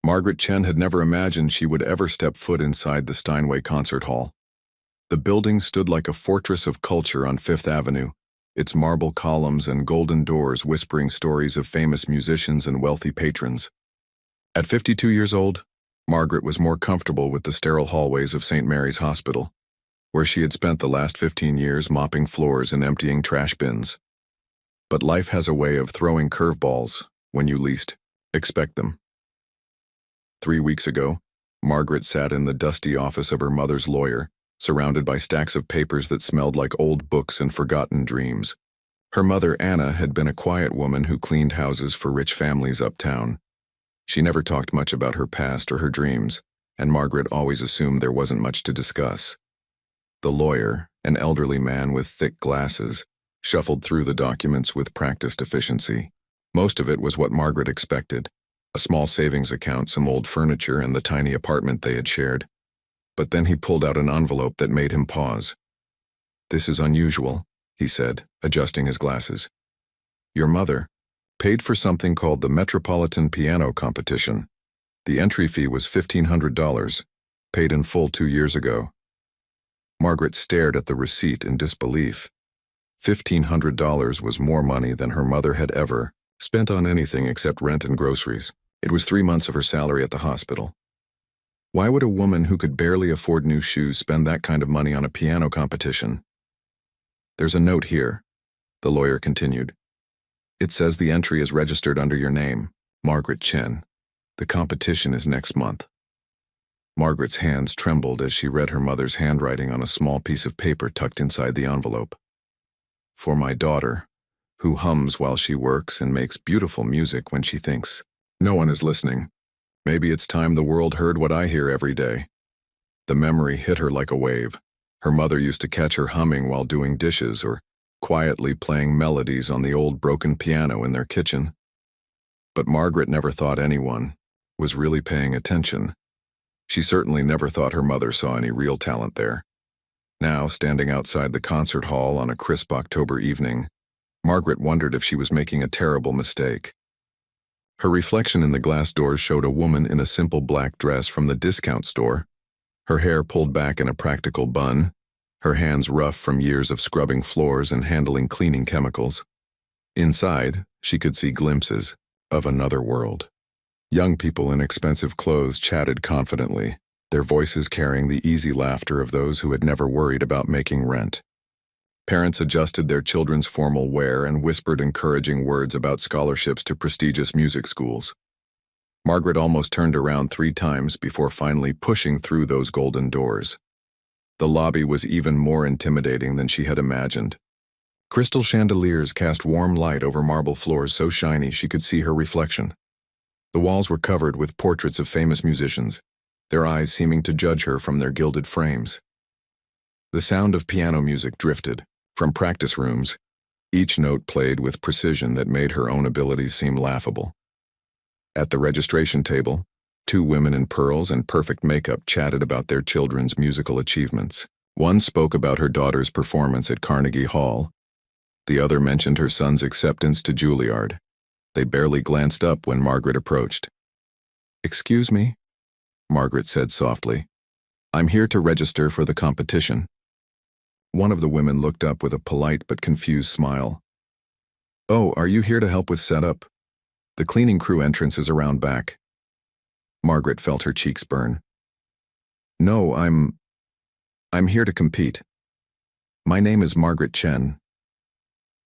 Margaret Chen had never imagined she would ever step foot inside the Steinway Concert Hall. The building stood like a fortress of culture on Fifth Avenue, its marble columns and golden doors whispering stories of famous musicians and wealthy patrons. At 52 years old, Margaret was more comfortable with the sterile hallways of St. Mary's Hospital, where she had spent the last 15 years mopping floors and emptying trash bins. But life has a way of throwing curveballs when you least expect them. 3 weeks ago, Margaret sat in the dusty office of her mother's lawyer, surrounded by stacks of papers that smelled like old books and forgotten dreams. Her mother, Anna, had been a quiet woman who cleaned houses for rich families uptown. She never talked much about her past or her dreams, and Margaret always assumed there wasn't much to discuss. The lawyer, an elderly man with thick glasses, shuffled through the documents with practiced efficiency. Most of it was what Margaret expected: a small savings account, some old furniture, and the tiny apartment they had shared. But then he pulled out an envelope that made him pause. "This is unusual," he said, adjusting his glasses. "Your mother paid for something called the Metropolitan Piano Competition. The entry fee was $1,500, paid in full 2 years ago." Margaret stared at the receipt in disbelief. $1,500 was more money than her mother had ever spent on anything except rent and groceries. It was 3 months of her salary at the hospital. Why would a woman who could barely afford new shoes spend that kind of money on a piano competition? "There's a note here," the lawyer continued. "It says the entry is registered under your name, Margaret Chen. The competition is next month." Margaret's hands trembled as she read her mother's handwriting on a small piece of paper tucked inside the envelope. "For my daughter, who hums while she works and makes beautiful music when she thinks no one is listening. Maybe it's time the world heard what I hear every day." The memory hit her like a wave. Her mother used to catch her humming while doing dishes or quietly playing melodies on the old broken piano in their kitchen. But Margaret never thought anyone was really paying attention. She certainly never thought her mother saw any real talent there. Now, standing outside the concert hall on a crisp October evening, Margaret wondered if she was making a terrible mistake. Her reflection in the glass doors showed a woman in a simple black dress from the discount store, her hair pulled back in a practical bun, her hands rough from years of scrubbing floors and handling cleaning chemicals. Inside, she could see glimpses of another world. Young people in expensive clothes chatted confidently, their voices carrying the easy laughter of those who had never worried about making rent. Parents adjusted their children's formal wear and whispered encouraging words about scholarships to prestigious music schools. Margaret almost turned around 3 times before finally pushing through those golden doors. The lobby was even more intimidating than she had imagined. Crystal chandeliers cast warm light over marble floors so shiny she could see her reflection. The walls were covered with portraits of famous musicians, their eyes seeming to judge her from their gilded frames. The sound of piano music drifted from practice rooms, each note played with precision that made her own abilities seem laughable. At the registration table, 2 women in pearls and perfect makeup chatted about their children's musical achievements. One spoke about her daughter's performance at Carnegie Hall. The other mentioned her son's acceptance to Juilliard. They barely glanced up when Margaret approached. "Excuse me," Margaret said softly. "I'm here to register for the competition." One of the women looked up with a polite but confused smile. "Oh, are you here to help with setup? The cleaning crew entrance is around back." Margaret felt her cheeks burn. "No, I'm here to compete. My name is Margaret Chen."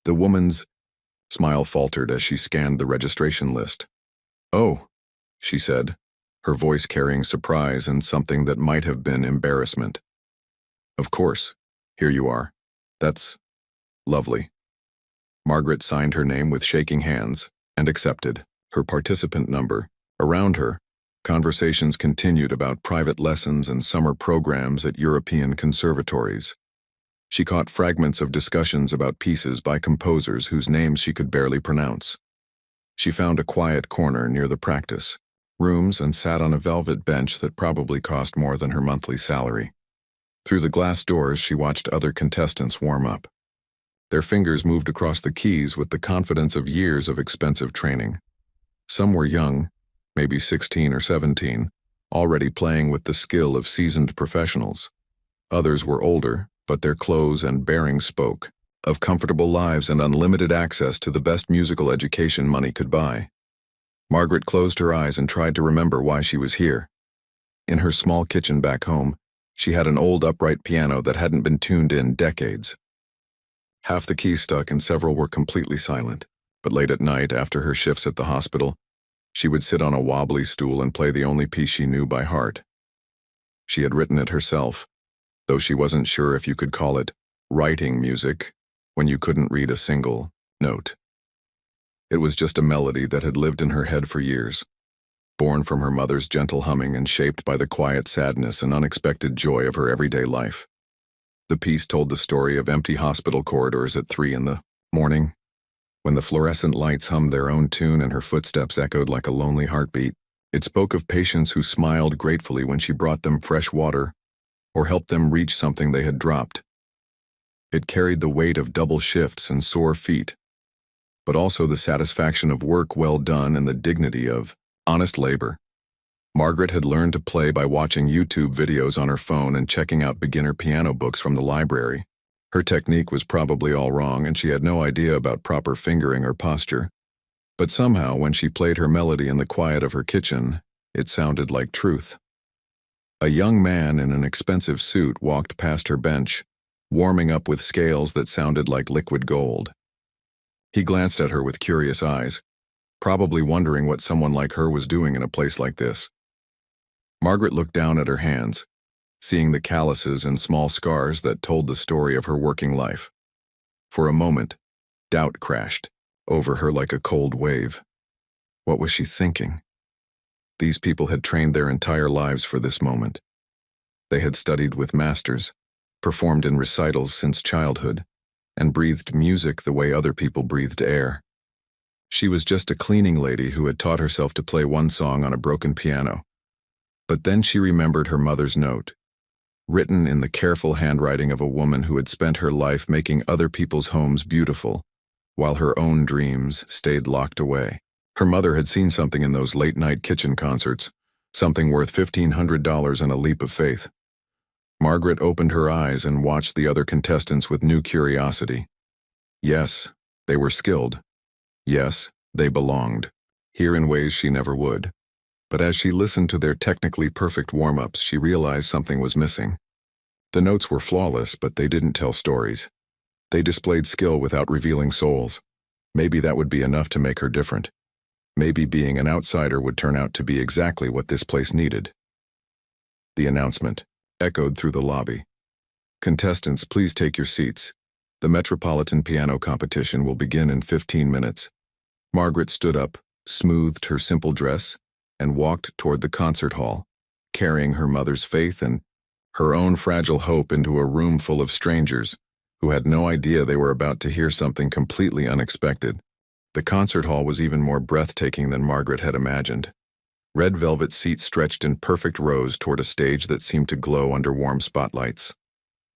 The woman's smile faltered as she scanned the registration list. "Oh," she said, her voice carrying surprise and something that might have been embarrassment. "Of course, here you are. That's lovely." Margaret signed her name with shaking hands and accepted her participant number. Around her, conversations continued about private lessons and summer programs at European conservatories. She caught fragments of discussions about pieces by composers whose names she could barely pronounce. She found a quiet corner near the practice rooms and sat on a velvet bench that probably cost more than her monthly salary. Through the glass doors, she watched other contestants warm up. Their fingers moved across the keys with the confidence of years of expensive training. Some were young, maybe 16 or 17, already playing with the skill of seasoned professionals. Others were older, but their clothes and bearing spoke of comfortable lives and unlimited access to the best musical education money could buy. Margaret closed her eyes and tried to remember why she was here. In her small kitchen back home, she had an old upright piano that hadn't been tuned in decades. Half the keys stuck and several were completely silent, but late at night, after her shifts at the hospital, she would sit on a wobbly stool and play the only piece she knew by heart. She had written it herself, though she wasn't sure if you could call it writing music when you couldn't read a single note. It was just a melody that had lived in her head for years, born from her mother's gentle humming and shaped by the quiet sadness and unexpected joy of her everyday life. The piece told the story of empty hospital corridors at 3 in the morning, when the fluorescent lights hummed their own tune and her footsteps echoed like a lonely heartbeat. It spoke of patients who smiled gratefully when she brought them fresh water or helped them reach something they had dropped. It carried the weight of double shifts and sore feet, but also the satisfaction of work well done and the dignity of honest labor. Margaret had learned to play by watching YouTube videos on her phone and checking out beginner piano books from the library. Her technique was probably all wrong and she had no idea about proper fingering or posture. But somehow, when she played her melody in the quiet of her kitchen, it sounded like truth. A young man in an expensive suit walked past her bench, warming up with scales that sounded like liquid gold. He glanced at her with curious eyes, probably wondering what someone like her was doing in a place like this. Margaret looked down at her hands, seeing the calluses and small scars that told the story of her working life. For a moment, doubt crashed over her like a cold wave. What was she thinking? These people had trained their entire lives for this moment. They had studied with masters, performed in recitals since childhood, and breathed music the way other people breathed air. She was just a cleaning lady who had taught herself to play one song on a broken piano. But then she remembered her mother's note, written in the careful handwriting of a woman who had spent her life making other people's homes beautiful, while her own dreams stayed locked away. Her mother had seen something in those late-night kitchen concerts, something worth $1,500 and a leap of faith. Margaret opened her eyes and watched the other contestants with new curiosity. Yes, they were skilled. Yes, they belonged, here in ways she never would. But as she listened to their technically perfect warm-ups, she realized something was missing. The notes were flawless, but they didn't tell stories. They displayed skill without revealing souls. Maybe that would be enough to make her different. Maybe being an outsider would turn out to be exactly what this place needed. The announcement echoed through the lobby. Contestants, please take your seats. The Metropolitan Piano Competition will begin in 15 minutes. Margaret stood up, smoothed her simple dress, and walked toward the concert hall, carrying her mother's faith and her own fragile hope into a room full of strangers who had no idea they were about to hear something completely unexpected. The concert hall was even more breathtaking than Margaret had imagined. Red velvet seats stretched in perfect rows toward a stage that seemed to glow under warm spotlights.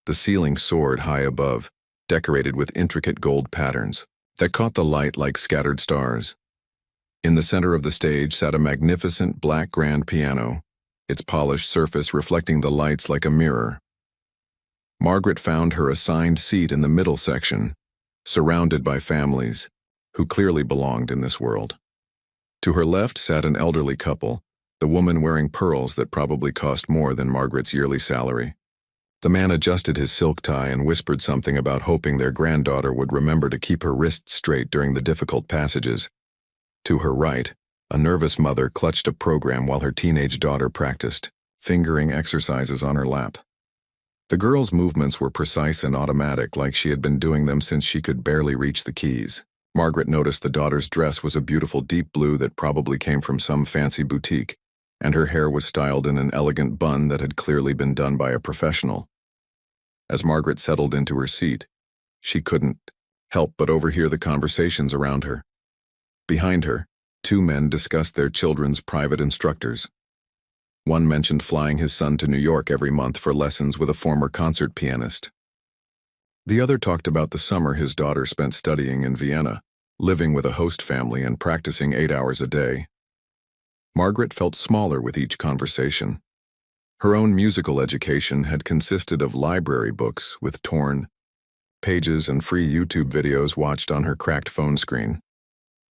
The ceiling soared high above, decorated with intricate gold patterns that caught the light like scattered stars. In the center of the stage sat a magnificent black grand piano, its polished surface reflecting the lights like a mirror. Margaret found her assigned seat in the middle section, surrounded by families who clearly belonged in this world. To her left sat an elderly couple, the woman wearing pearls that probably cost more than Margaret's yearly salary. The man adjusted his silk tie and whispered something about hoping their granddaughter would remember to keep her wrists straight during the difficult passages. To her right, a nervous mother clutched a program while her teenage daughter practiced, fingering exercises on her lap. The girl's movements were precise and automatic, like she had been doing them since she could barely reach the keys. Margaret noticed the daughter's dress was a beautiful deep blue that probably came from some fancy boutique, and her hair was styled in an elegant bun that had clearly been done by a professional. As Margaret settled into her seat, she couldn't help but overhear the conversations around her. Behind her, two men discussed their children's private instructors. One mentioned flying his son to New York every month for lessons with a former concert pianist. The other talked about the summer his daughter spent studying in Vienna, living with a host family and practicing 8 hours a day. Margaret felt smaller with each conversation. Her own musical education had consisted of library books with torn pages and free YouTube videos watched on her cracked phone screen.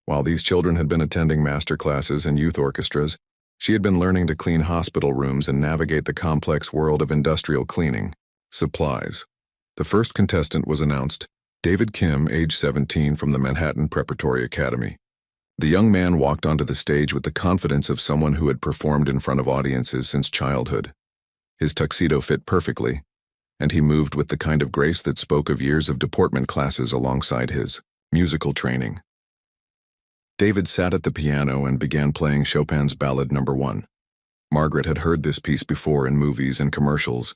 While these children had been attending master classes and youth orchestras, she had been learning to clean hospital rooms and navigate the complex world of industrial cleaning. Supplies. The first contestant was announced, David Kim, age 17, from the Manhattan Preparatory Academy. The young man walked onto the stage with the confidence of someone who had performed in front of audiences since childhood. His tuxedo fit perfectly, and he moved with the kind of grace that spoke of years of deportment classes alongside his musical training. David sat at the piano and began playing Chopin's Ballad No. 1. Margaret had heard this piece before in movies and commercials,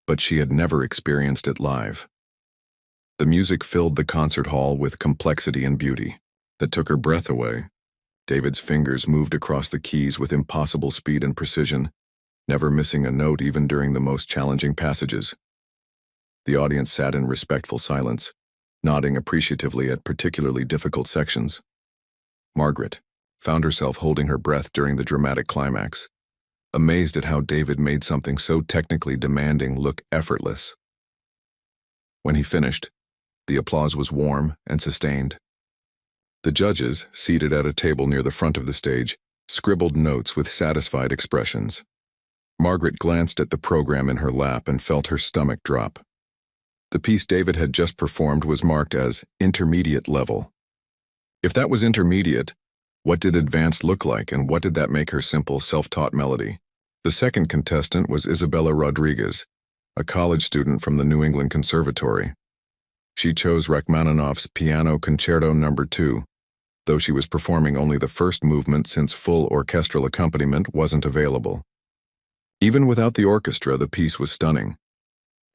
but she had never experienced it live. The music filled the concert hall with complexity and beauty that took her breath away. David's fingers moved across the keys with impossible speed and precision, never missing a note even during the most challenging passages. The audience sat in respectful silence, nodding appreciatively at particularly difficult sections. Margaret found herself holding her breath during the dramatic climax, amazed at how David made something so technically demanding look effortless. When he finished, the applause was warm and sustained. The judges, seated at a table near the front of the stage, scribbled notes with satisfied expressions. Margaret glanced at the program in her lap and felt her stomach drop. The piece David had just performed was marked as intermediate level. If that was intermediate, what did advanced look like, and what did that make her simple, self-taught melody? The second contestant was Isabella Rodriguez, a college student from the New England Conservatory. She chose Rachmaninoff's Piano Concerto No. 2, though she was performing only the first movement since full orchestral accompaniment wasn't available. Even without the orchestra, the piece was stunning.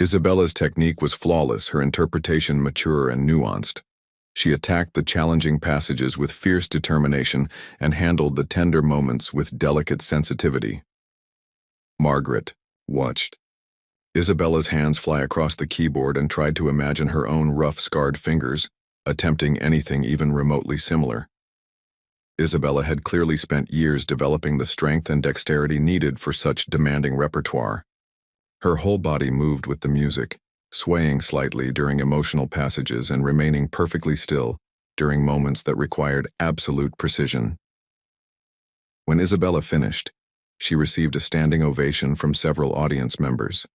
Isabella's technique was flawless, her interpretation mature and nuanced. She attacked the challenging passages with fierce determination and handled the tender moments with delicate sensitivity. Margaret watched Isabella's hands fly across the keyboard and tried to imagine her own rough, scarred fingers, attempting anything even remotely similar. Isabella had clearly spent years developing the strength and dexterity needed for such demanding repertoire. Her whole body moved with the music, swaying slightly during emotional passages and remaining perfectly still during moments that required absolute precision. When Isabella finished, she received a standing ovation from several audience members.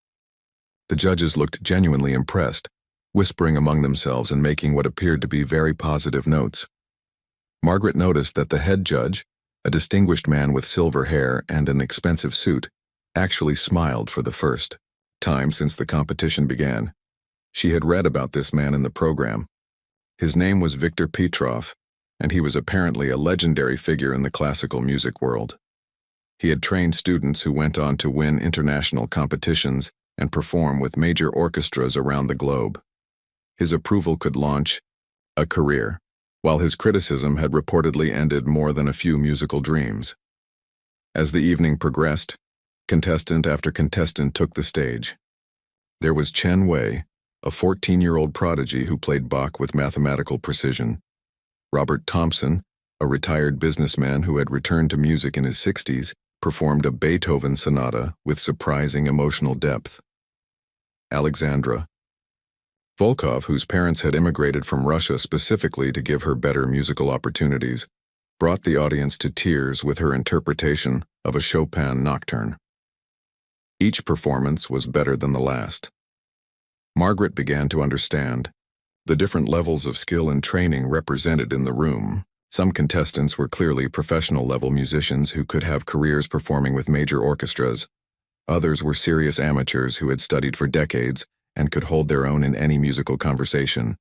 The judges looked genuinely impressed, whispering among themselves and making what appeared to be very positive notes. Margaret noticed that the head judge, a distinguished man with silver hair and an expensive suit, actually smiled for the first time since the competition began. She had read about this man in the program. His name was Victor Petrov, and he was apparently a legendary figure in the classical music world. He had trained students who went on to win international competitions and perform with major orchestras around the globe. His approval could launch a career, while his criticism had reportedly ended more than a few musical dreams. As the evening progressed, contestant after contestant took the stage. There was Chen Wei, a 14-year-old prodigy who played Bach with mathematical precision. Robert Thompson, a retired businessman who had returned to music in his 60s, performed a Beethoven sonata with surprising emotional depth. Alexandra Volkov, whose parents had immigrated from Russia specifically to give her better musical opportunities, brought the audience to tears with her interpretation of a Chopin nocturne. Each performance was better than the last. Margaret began to understand the different levels of skill and training represented in the room. Some contestants were clearly professional-level musicians who could have careers performing with major orchestras. Others were serious amateurs who had studied for decades and could hold their own in any musical conversation.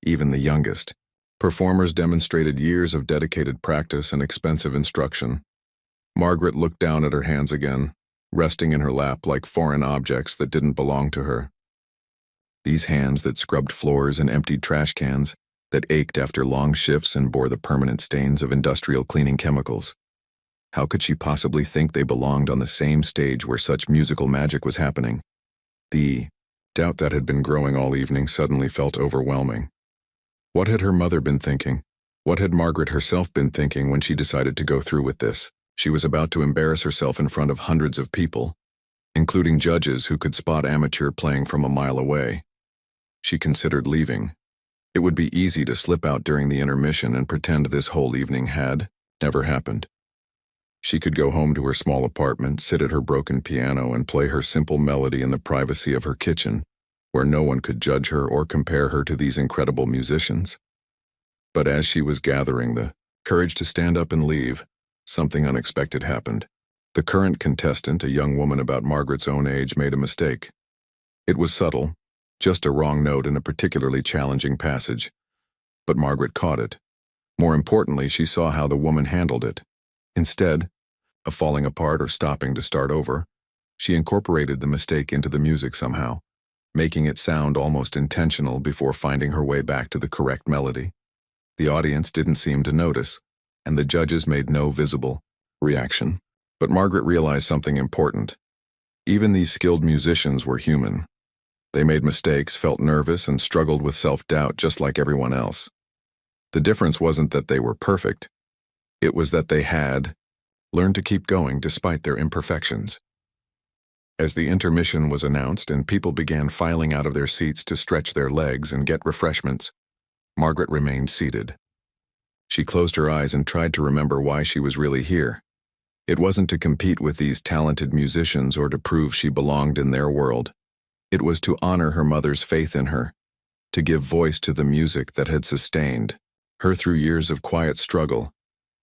Even the youngest performers demonstrated years of dedicated practice and expensive instruction. Margaret looked down at her hands again, resting in her lap like foreign objects that didn't belong to her. These hands that scrubbed floors and emptied trash cans, that ached after long shifts and bore the permanent stains of industrial cleaning chemicals. How could she possibly think they belonged on the same stage where such musical magic was happening? The doubt that had been growing all evening suddenly felt overwhelming. What had her mother been thinking? What had Margaret herself been thinking when she decided to go through with this? She was about to embarrass herself in front of hundreds of people, including judges who could spot amateur playing from a mile away. She considered leaving. It would be easy to slip out during the intermission and pretend this whole evening had never happened. She could go home to her small apartment, sit at her broken piano, and play her simple melody in the privacy of her kitchen, where no one could judge her or compare her to these incredible musicians. But as she was gathering the courage to stand up and leave, something unexpected happened. The current contestant, a young woman about Margaret's own age, made a mistake. It was subtle, just a wrong note in a particularly challenging passage. But Margaret caught it. More importantly, she saw how the woman handled it. Instead of falling apart or stopping to start over, she incorporated the mistake into the music somehow, making it sound almost intentional before finding her way back to the correct melody. The audience didn't seem to notice, and the judges made no visible reaction. But Margaret realized something important. Even these skilled musicians were human. They made mistakes, felt nervous, and struggled with self-doubt just like everyone else. The difference wasn't that they were perfect. It was that they had learned to keep going despite their imperfections. As the intermission was announced and people began filing out of their seats to stretch their legs and get refreshments, Margaret remained seated. She closed her eyes and tried to remember why she was really here. It wasn't to compete with these talented musicians or to prove she belonged in their world. It was to honor her mother's faith in her, to give voice to the music that had sustained her through years of quiet struggle,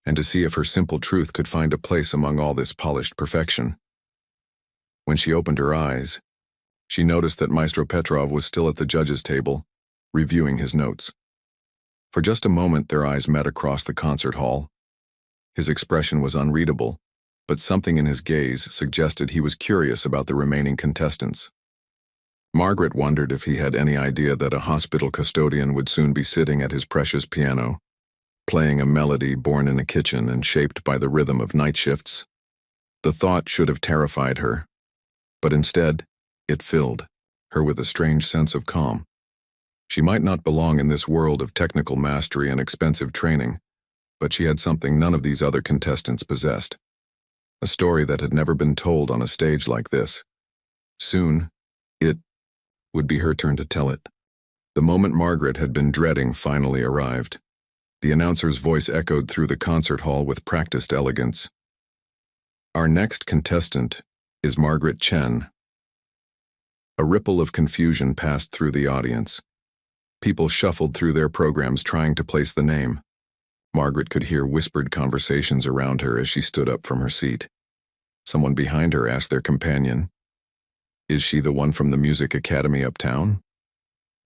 and to see if her simple truth could find a place among all this polished perfection. When she opened her eyes, she noticed that Maestro Petrov was still at the judges' table, reviewing his notes. For just a moment, their eyes met across the concert hall. His expression was unreadable, but something in his gaze suggested he was curious about the remaining contestants. Margaret wondered if he had any idea that a hospital custodian would soon be sitting at his precious piano, playing a melody born in a kitchen and shaped by the rhythm of night shifts. The thought should have terrified her, but instead, it filled her with a strange sense of calm. She might not belong in this world of technical mastery and expensive training, but she had something none of these other contestants possessed. A story that had never been told on a stage like this. Soon, it would be her turn to tell it. The moment Margaret had been dreading finally arrived. The announcer's voice echoed through the concert hall with practiced elegance. Our next contestant is Margaret Chen. A ripple of confusion passed through the audience. People shuffled through their programs trying to place the name. Margaret could hear whispered conversations around her as she stood up from her seat. Someone behind her asked their companion, "Is she the one from the music academy uptown?"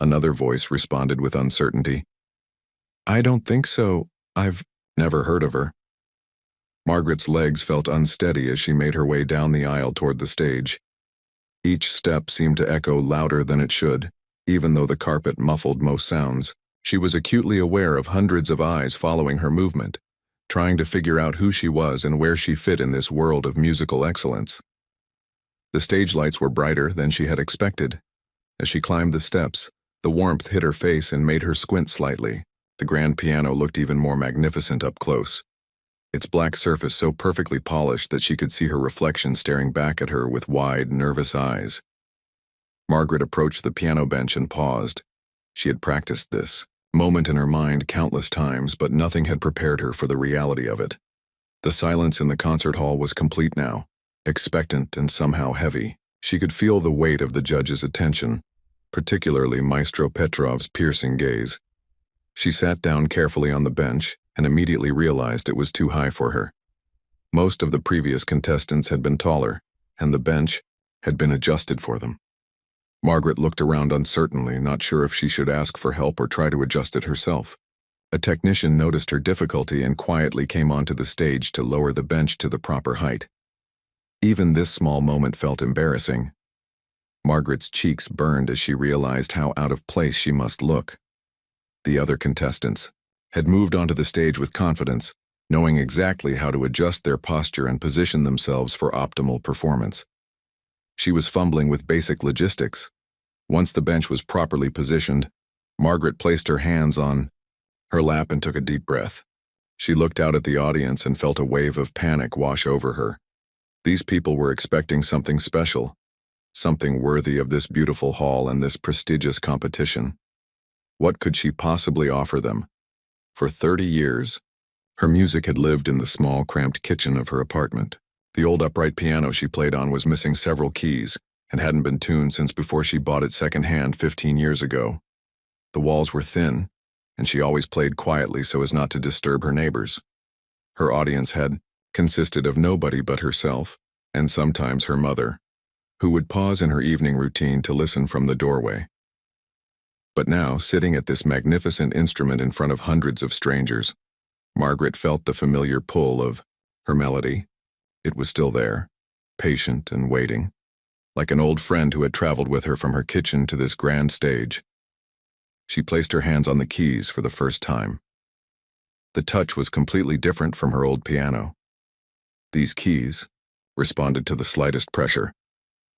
Another voice responded with uncertainty, "I don't think so. I've never heard of her." Margaret's legs felt unsteady as she made her way down the aisle toward the stage. Each step seemed to echo louder than it should, even though the carpet muffled most sounds. She was acutely aware of hundreds of eyes following her movement, trying to figure out who she was and where she fit in this world of musical excellence. The stage lights were brighter than she had expected. As she climbed the steps, the warmth hit her face and made her squint slightly. The grand piano looked even more magnificent up close, its black surface so perfectly polished that she could see her reflection staring back at her with wide, nervous eyes. Margaret approached the piano bench and paused. She had practiced this moment in her mind countless times, but nothing had prepared her for the reality of it. The silence in the concert hall was complete now, expectant and somehow heavy. She could feel the weight of the judge's attention, particularly Maestro Petrov's piercing gaze. She sat down carefully on the bench and immediately realized it was too high for her. Most of the previous contestants had been taller, and the bench had been adjusted for them. Margaret looked around uncertainly, not sure if she should ask for help or try to adjust it herself. A technician noticed her difficulty and quietly came onto the stage to lower the bench to the proper height. Even this small moment felt embarrassing. Margaret's cheeks burned as she realized how out of place she must look. The other contestants had moved onto the stage with confidence, knowing exactly how to adjust their posture and position themselves for optimal performance. She was fumbling with basic logistics. Once the bench was properly positioned, Margaret placed her hands on her lap and took a deep breath. She looked out at the audience and felt a wave of panic wash over her. These people were expecting something special, something worthy of this beautiful hall and this prestigious competition. What could she possibly offer them? For 30 years, her music had lived in the small, cramped kitchen of her apartment. The old upright piano she played on was missing several keys and hadn't been tuned since before she bought it secondhand 15 years ago. The walls were thin, and she always played quietly so as not to disturb her neighbors. Her audience had consisted of nobody but herself, and sometimes her mother, who would pause in her evening routine to listen from the doorway. But now, sitting at this magnificent instrument in front of hundreds of strangers, Margaret felt the familiar pull of her melody. It was still there, patient and waiting, like an old friend who had traveled with her from her kitchen to this grand stage. She placed her hands on the keys for the first time. The touch was completely different from her old piano. These keys responded to the slightest pressure,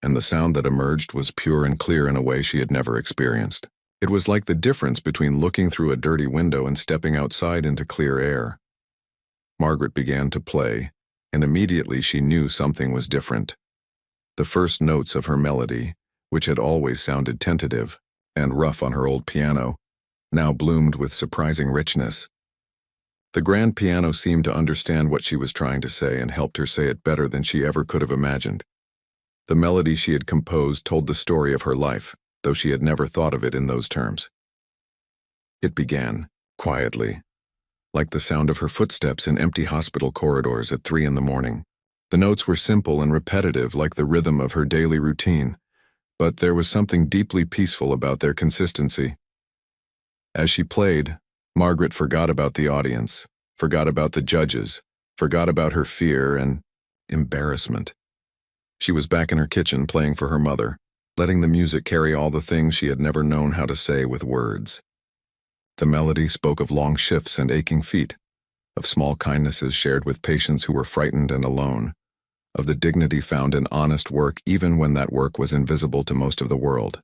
and the sound that emerged was pure and clear in a way she had never experienced. It was like the difference between looking through a dirty window and stepping outside into clear air. Margaret began to play, and immediately she knew something was different. The first notes of her melody, which had always sounded tentative and rough on her old piano, now bloomed with surprising richness. The grand piano seemed to understand what she was trying to say and helped her say it better than she ever could have imagined. The melody she had composed told the story of her life, though she had never thought of it in those terms. It began, quietly, like the sound of her footsteps in empty hospital corridors at 3 a.m. The notes were simple and repetitive like the rhythm of her daily routine, but there was something deeply peaceful about their consistency. As she played, Margaret forgot about the audience, forgot about the judges, forgot about her fear and embarrassment. She was back in her kitchen playing for her mother, letting the music carry all the things she had never known how to say with words. The melody spoke of long shifts and aching feet, of small kindnesses shared with patients who were frightened and alone, of the dignity found in honest work even when that work was invisible to most of the world.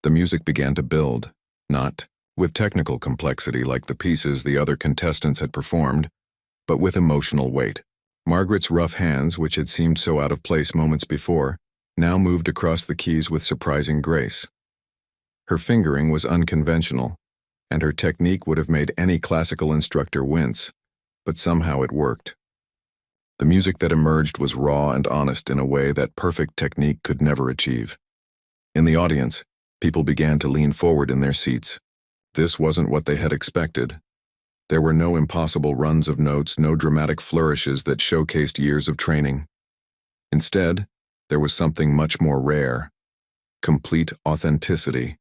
The music began to build, not with technical complexity like the pieces the other contestants had performed, but with emotional weight. Margaret's rough hands, which had seemed so out of place moments before, now moved across the keys with surprising grace. Her fingering was unconventional, and her technique would have made any classical instructor wince, but somehow it worked. The music that emerged was raw and honest in a way that perfect technique could never achieve. In the audience, people began to lean forward in their seats. This wasn't what they had expected. There were no impossible runs of notes, no dramatic flourishes that showcased years of training. Instead, there was something much more rare: complete authenticity.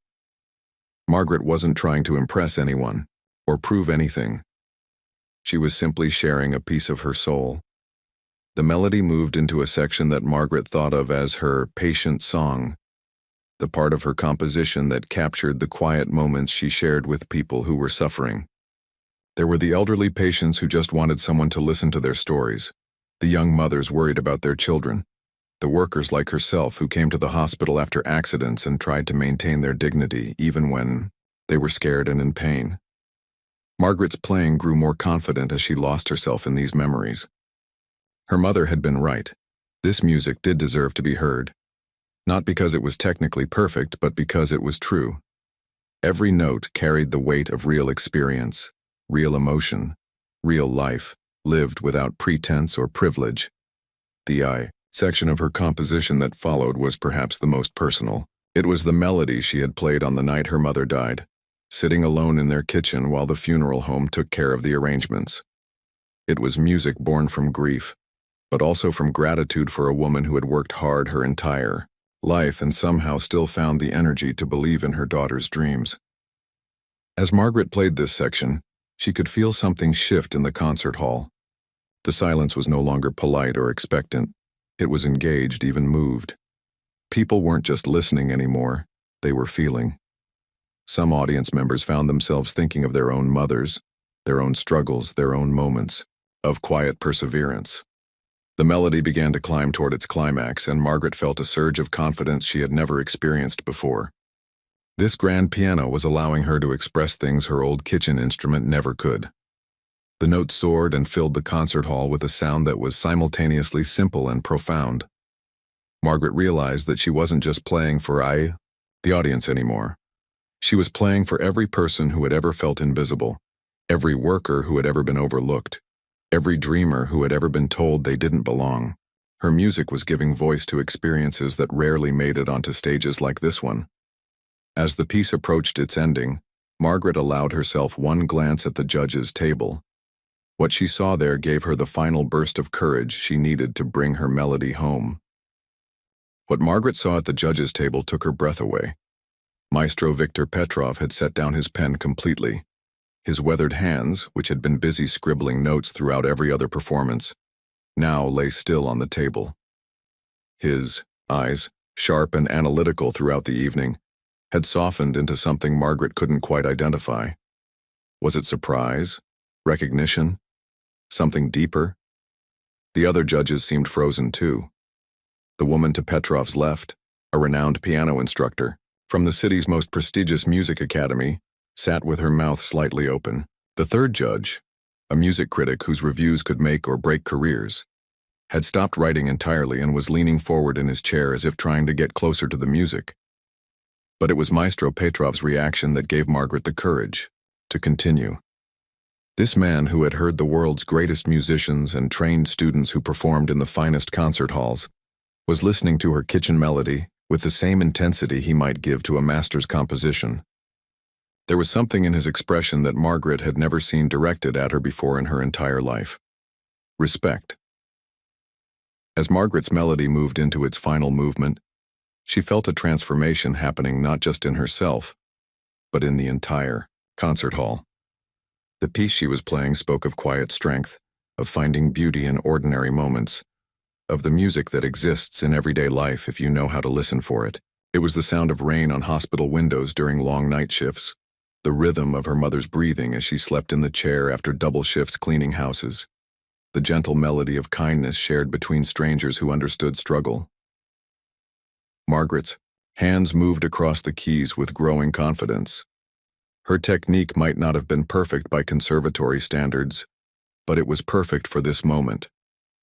Margaret wasn't trying to impress anyone or prove anything. She was simply sharing a piece of her soul. The melody moved into a section that Margaret thought of as her patient song, the part of her composition that captured the quiet moments she shared with people who were suffering. There were the elderly patients who just wanted someone to listen to their stories, the young mothers worried about their children, the workers like herself who came to the hospital after accidents and tried to maintain their dignity even when they were scared and in pain. Margaret's playing grew more confident as she lost herself in these memories. Her mother had been right. This music did deserve to be heard. Not because it was technically perfect, but because it was true. Every note carried the weight of real experience, real emotion, real life, lived without pretense or privilege. The I section of her composition that followed was perhaps the most personal. It was the melody she had played on the night her mother died, sitting alone in their kitchen while the funeral home took care of the arrangements. It was music born from grief, but also from gratitude for a woman who had worked hard her entire life and somehow still found the energy to believe in her daughter's dreams. As Margaret played this section, she could feel something shift in the concert hall. The silence was no longer polite or expectant. It was engaged, even moved. People weren't just listening anymore, they were feeling. Some audience members found themselves thinking of their own mothers, their own struggles, their own moments of quiet perseverance. The melody began to climb toward its climax, and Margaret felt a surge of confidence she had never experienced before. This grand piano was allowing her to express things her old kitchen instrument never could. The note soared and filled the concert hall with a sound that was simultaneously simple and profound. Margaret realized that she wasn't just playing for the audience anymore. She was playing for every person who had ever felt invisible, every worker who had ever been overlooked, every dreamer who had ever been told they didn't belong. Her music was giving voice to experiences that rarely made it onto stages like this one. As the piece approached its ending, Margaret allowed herself one glance at the judges' table. What she saw there gave her the final burst of courage she needed to bring her melody home. What Margaret saw at the judges' table took her breath away. Maestro Victor Petrov had set down his pen completely. His weathered hands, which had been busy scribbling notes throughout every other performance, now lay still on the table. His eyes, sharp and analytical throughout the evening, had softened into something Margaret couldn't quite identify. Was it surprise? Recognition? Something deeper? The other judges seemed frozen too. The woman to Petrov's left, a renowned piano instructor from the city's most prestigious music academy, sat with her mouth slightly open. The third judge, a music critic whose reviews could make or break careers, had stopped writing entirely and was leaning forward in his chair as if trying to get closer to the music. But it was Maestro Petrov's reaction that gave Margaret the courage to continue. This man, who had heard the world's greatest musicians and trained students who performed in the finest concert halls, was listening to her kitchen melody with the same intensity he might give to a master's composition. There was something in his expression that Margaret had never seen directed at her before in her entire life. Respect. As Margaret's melody moved into its final movement, she felt a transformation happening not just in herself, but in the entire concert hall. The piece she was playing spoke of quiet strength, of finding beauty in ordinary moments, of the music that exists in everyday life if you know how to listen for it. It was the sound of rain on hospital windows during long night shifts, the rhythm of her mother's breathing as she slept in the chair after double shifts cleaning houses, the gentle melody of kindness shared between strangers who understood struggle. Margaret's hands moved across the keys with growing confidence. Her technique might not have been perfect by conservatory standards, but it was perfect for this moment,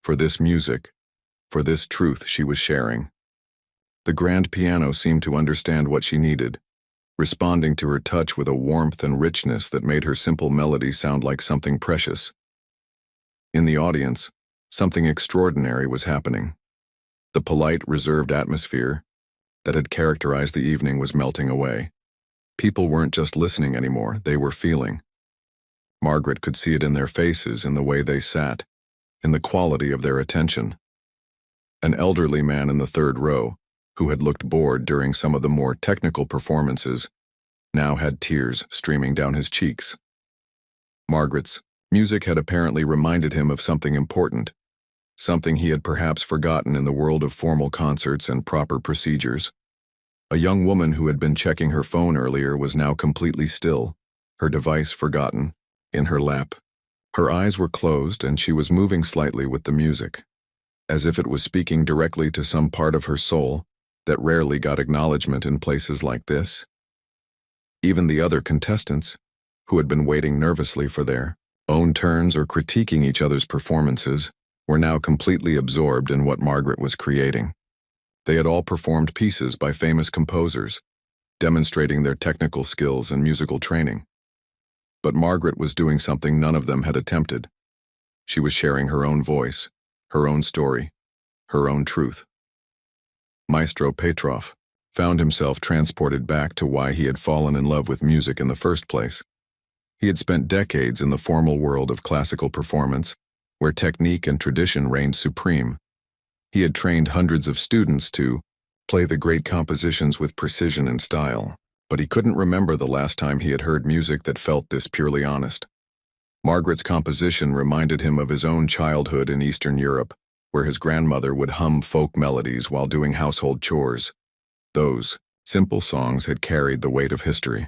for this music, for this truth she was sharing. The grand piano seemed to understand what she needed, responding to her touch with a warmth and richness that made her simple melody sound like something precious. In the audience, something extraordinary was happening. The polite, reserved atmosphere that had characterized the evening was melting away. People weren't just listening anymore, they were feeling. Margaret could see it in their faces, in the way they sat, in the quality of their attention. An elderly man in the third row, who had looked bored during some of the more technical performances, now had tears streaming down his cheeks. Margaret's music had apparently reminded him of something important, something he had perhaps forgotten in the world of formal concerts and proper procedures. A young woman who had been checking her phone earlier was now completely still, her device forgotten, in her lap. Her eyes were closed and she was moving slightly with the music, as if it was speaking directly to some part of her soul that rarely got acknowledgement in places like this. Even the other contestants, who had been waiting nervously for their own turns or critiquing each other's performances, were now completely absorbed in what Margaret was creating. They had all performed pieces by famous composers, demonstrating their technical skills and musical training. But Margaret was doing something none of them had attempted. She was sharing her own voice, her own story, her own truth. Maestro Petrov found himself transported back to why he had fallen in love with music in the first place. He had spent decades in the formal world of classical performance, where technique and tradition reigned supreme. He had trained hundreds of students to play the great compositions with precision and style, but he couldn't remember the last time he had heard music that felt this purely honest. Margaret's composition reminded him of his own childhood in Eastern Europe, where his grandmother would hum folk melodies while doing household chores. Those simple songs had carried the weight of history,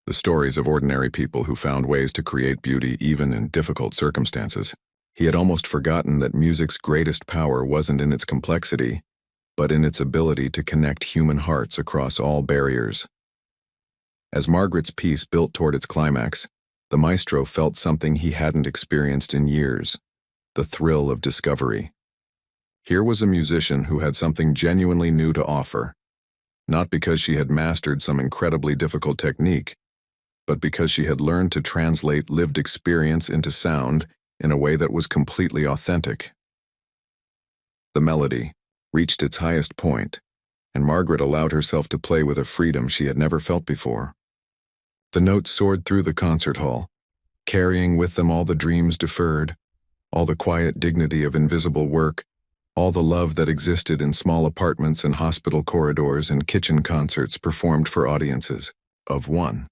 the stories of ordinary people who found ways to create beauty even in difficult circumstances. He had almost forgotten that music's greatest power wasn't in its complexity, but in its ability to connect human hearts across all barriers. As Margaret's piece built toward its climax, The maestro felt something he hadn't experienced in years, the thrill of discovery. Here was a musician who had something genuinely new to offer, not because she had mastered some incredibly difficult technique, but because she had learned to translate lived experience into sound in a way that was completely authentic. The melody reached its highest point, and Margaret allowed herself to play with a freedom she had never felt before. The notes soared through the concert hall, carrying with them all the dreams deferred, all the quiet dignity of invisible work, all the love that existed in small apartments and hospital corridors and kitchen concerts performed for audiences of one.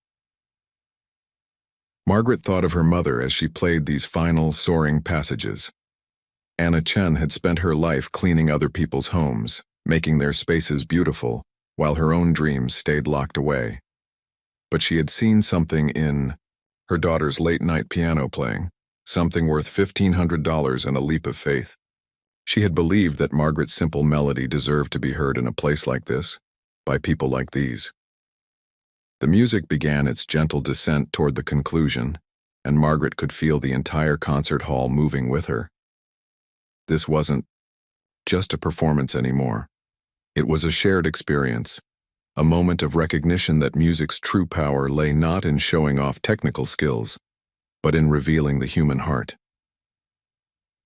Margaret thought of her mother as she played these final, soaring passages. Anna Chen had spent her life cleaning other people's homes, making their spaces beautiful, while her own dreams stayed locked away. But she had seen something in her daughter's late-night piano playing, something worth $1,500 and a leap of faith. She had believed that Margaret's simple melody deserved to be heard in a place like this, by people like these. The music began its gentle descent toward the conclusion, and Margaret could feel the entire concert hall moving with her. This wasn't just a performance anymore. It was a shared experience, a moment of recognition that music's true power lay not in showing off technical skills, but in revealing the human heart.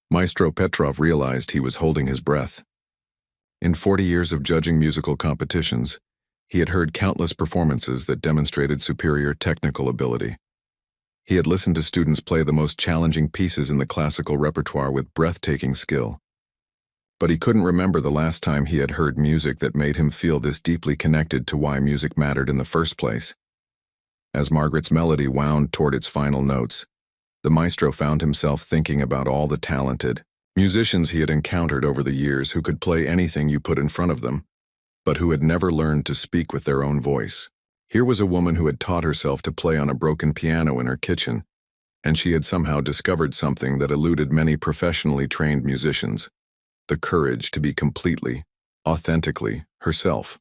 Maestro Petrov realized he was holding his breath. In 40 years of judging musical competitions, he had heard countless performances that demonstrated superior technical ability. He had listened to students play the most challenging pieces in the classical repertoire with breathtaking skill. But he couldn't remember the last time he had heard music that made him feel this deeply connected to why music mattered in the first place. As Margaret's melody wound toward its final notes, the maestro found himself thinking about all the talented musicians he had encountered over the years who could play anything you put in front of them, but who had never learned to speak with their own voice. Here was a woman who had taught herself to play on a broken piano in her kitchen, and she had somehow discovered something that eluded many professionally trained musicians: the courage to be completely, authentically herself.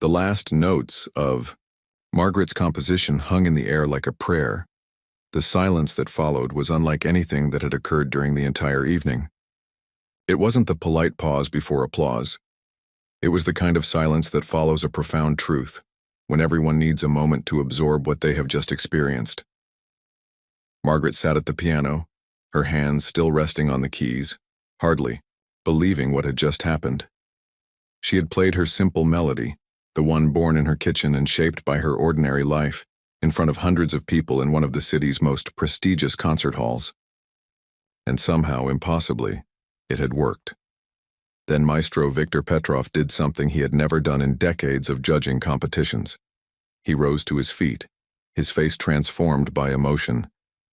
The last notes of Margaret's composition hung in the air like a prayer. The silence that followed was unlike anything that had occurred during the entire evening. It wasn't the polite pause before applause. It was the kind of silence that follows a profound truth, when everyone needs a moment to absorb what they have just experienced. Margaret sat at the piano, her hands still resting on the keys, hardly believing what had just happened. She had played her simple melody, the one born in her kitchen and shaped by her ordinary life, in front of hundreds of people in one of the city's most prestigious concert halls. And somehow, impossibly, it had worked. Then Maestro Victor Petrov did something he had never done in decades of judging competitions. He rose to his feet, his face transformed by emotion,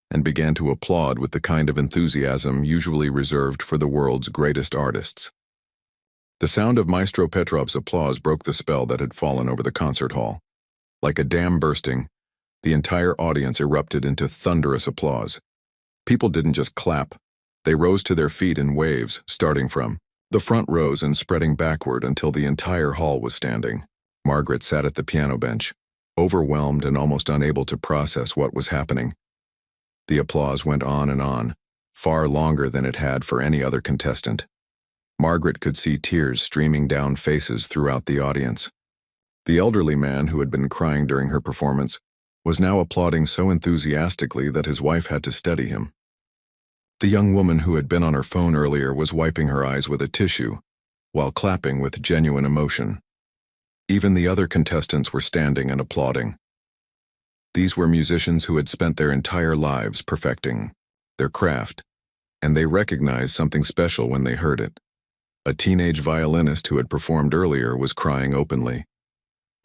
and began to applaud with the kind of enthusiasm usually reserved for the world's greatest artists. The sound of Maestro Petrov's applause broke the spell that had fallen over the concert hall. Like a dam bursting, the entire audience erupted into thunderous applause. People didn't just clap, they rose to their feet in waves, starting from the front rows and spreading backward until the entire hall was standing. Margaret sat at the piano bench, overwhelmed and almost unable to process what was happening. The applause went on, far longer than it had for any other contestant. Margaret could see tears streaming down faces throughout the audience. The elderly man who had been crying during her performance was now applauding so enthusiastically that his wife had to steady him. The young woman who had been on her phone earlier was wiping her eyes with a tissue, while clapping with genuine emotion. Even the other contestants were standing and applauding. These were musicians who had spent their entire lives perfecting their craft, and they recognized something special when they heard it. A teenage violinist who had performed earlier was crying openly.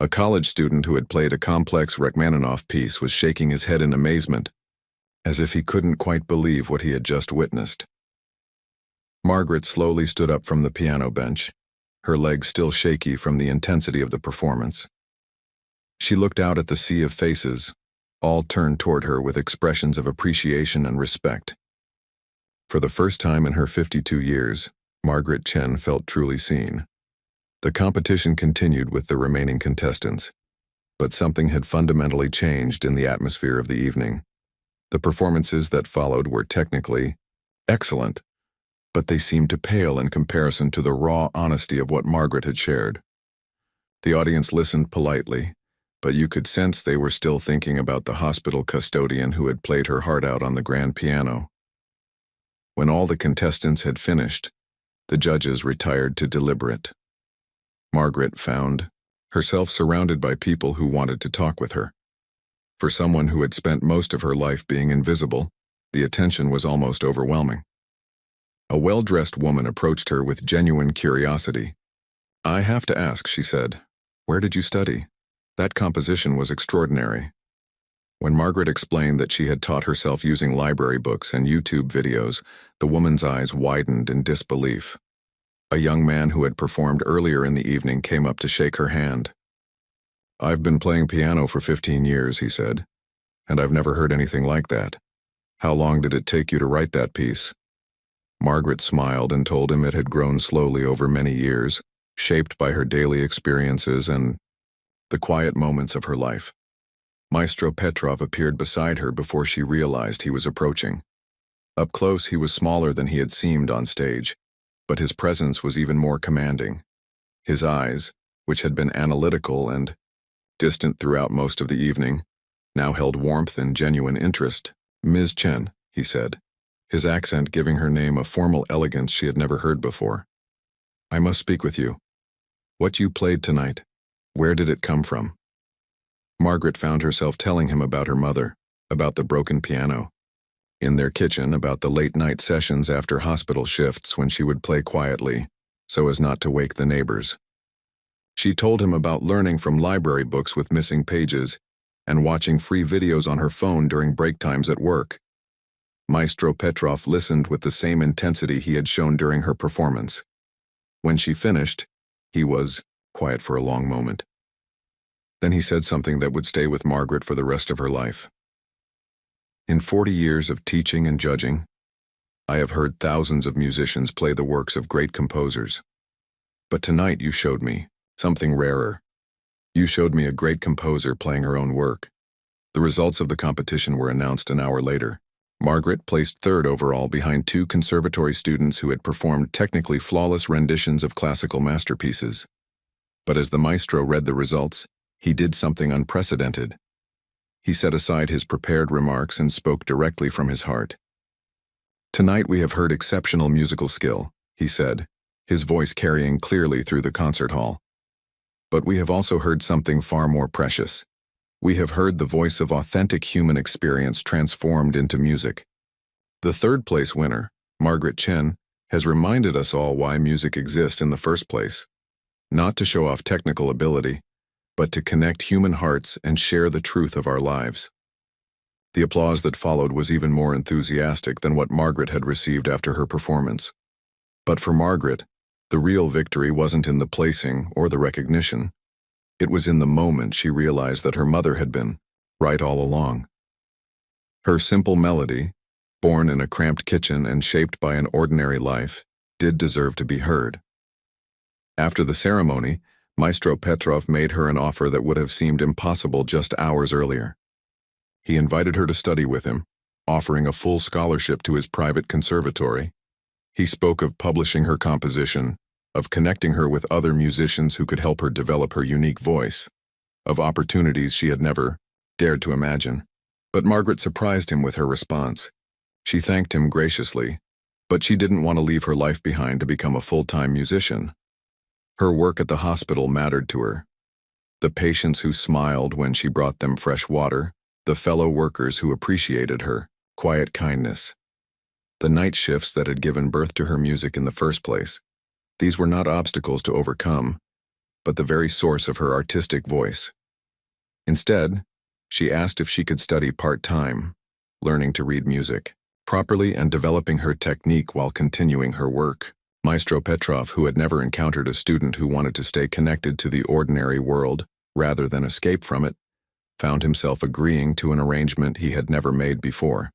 A college student who had played a complex Rachmaninoff piece was shaking his head in amazement, as if he couldn't quite believe what he had just witnessed. Margaret slowly stood up from the piano bench, her legs still shaky from the intensity of the performance. She looked out at the sea of faces, all turned toward her with expressions of appreciation and respect. For the first time in her 52 years, Margaret Chen felt truly seen. The competition continued with the remaining contestants. But something had fundamentally changed in the atmosphere of the evening. The performances that followed were technically excellent, but they seemed to pale in comparison to the raw honesty of what Margaret had shared. The audience listened politely, but you could sense they were still thinking about the hospital custodian who had played her heart out on the grand piano. When all the contestants had finished, the judges retired to deliberate. Margaret found herself surrounded by people who wanted to talk with her. For someone who had spent most of her life being invisible, the attention was almost overwhelming. A well-dressed woman approached her with genuine curiosity. "I have to ask," she said, "where did you study? That composition was extraordinary." When Margaret explained that she had taught herself using library books and YouTube videos, the woman's eyes widened in disbelief. A young man who had performed earlier in the evening came up to shake her hand. "I've been playing piano for 15 years, he said, "and I've never heard anything like that. How long did it take you to write that piece?" Margaret smiled and told him it had grown slowly over many years, shaped by her daily experiences and the quiet moments of her life. Maestro Petrov appeared beside her before she realized he was approaching. Up close, he was smaller than he had seemed on stage, but his presence was even more commanding. His eyes, which had been analytical and distant throughout most of the evening, now held warmth and genuine interest. "Ms. Chen," he said, his accent giving her name a formal elegance she had never heard before. "I must speak with you. What you played tonight, where did it come from?" Margaret found herself telling him about her mother, about the broken piano, in their kitchen, about the late-night sessions after hospital shifts when she would play quietly, so as not to wake the neighbors. She told him about learning from library books with missing pages and watching free videos on her phone during break times at work. Maestro Petrov listened with the same intensity he had shown during her performance. When she finished, he was quiet for a long moment. Then he said something that would stay with Margaret for the rest of her life. "In 40 years of teaching and judging, I have heard thousands of musicians play the works of great composers. But tonight you showed me something rarer. You showed me a great composer playing her own work." The results of the competition were announced an hour later. Margaret placed third overall behind two conservatory students who had performed technically flawless renditions of classical masterpieces. But as the maestro read the results, he did something unprecedented. He set aside his prepared remarks and spoke directly from his heart. "Tonight we have heard exceptional musical skill," he said, his voice carrying clearly through the concert hall. "But we have also heard something far more precious. We have heard the voice of authentic human experience transformed into music." The third-place winner, Margaret Chen, has reminded us all why music exists in the first place. Not to show off technical ability, but to connect human hearts and share the truth of our lives. The applause that followed was even more enthusiastic than what Margaret had received after her performance. But for Margaret, the real victory wasn't in the placing or the recognition. It was in the moment she realized that her mother had been right all along. Her simple melody, born in a cramped kitchen and shaped by an ordinary life, did deserve to be heard. After the ceremony, Maestro Petrov made her an offer that would have seemed impossible just hours earlier. He invited her to study with him, offering a full scholarship to his private conservatory. He spoke of publishing her composition, of connecting her with other musicians who could help her develop her unique voice, of opportunities she had never dared to imagine. But Margaret surprised him with her response. She thanked him graciously, but she didn't want to leave her life behind to become a full-time musician. Her work at the hospital mattered to her. The patients who smiled when she brought them fresh water, the fellow workers who appreciated her quiet kindness, the night shifts that had given birth to her music in the first place. These were not obstacles to overcome, but the very source of her artistic voice. Instead, she asked if she could study part-time, learning to read music properly and developing her technique while continuing her work. Maestro Petrov, who had never encountered a student who wanted to stay connected to the ordinary world rather than escape from it, found himself agreeing to an arrangement he had never made before.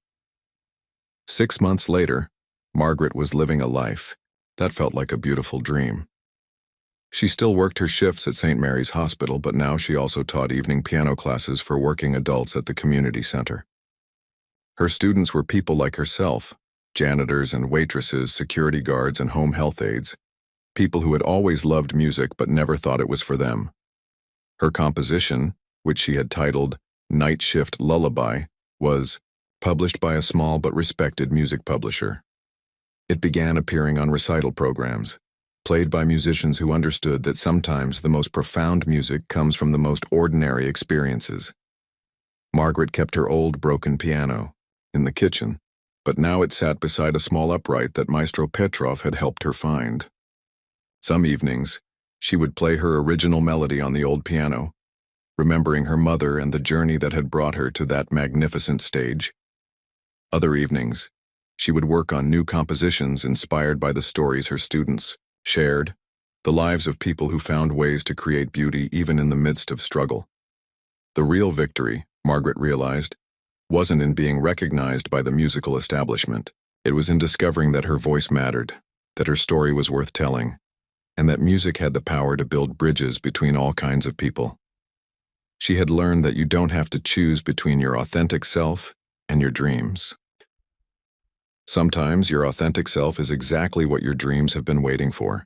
6 months later, Margaret was living a life that felt like a beautiful dream. She still worked her shifts at St. Mary's Hospital, but now she also taught evening piano classes for working adults at the community center. Her students were people like herself, janitors and waitresses, security guards and home health aides, people who had always loved music but never thought it was for them. Her composition, which she had titled Night Shift Lullaby, was published by a small but respected music publisher. It began appearing on recital programs, played by musicians who understood that sometimes the most profound music comes from the most ordinary experiences. Margaret kept her old broken piano in the kitchen, but now it sat beside a small upright that Maestro Petrov had helped her find. Some evenings, she would play her original melody on the old piano, remembering her mother and the journey that had brought her to that magnificent stage. Other evenings, she would work on new compositions inspired by the stories her students shared, the lives of people who found ways to create beauty even in the midst of struggle. The real victory, Margaret realized, wasn't in being recognized by the musical establishment. It was in discovering that her voice mattered, that her story was worth telling, and that music had the power to build bridges between all kinds of people. She had learned that you don't have to choose between your authentic self and your dreams. Sometimes your authentic self is exactly what your dreams have been waiting for.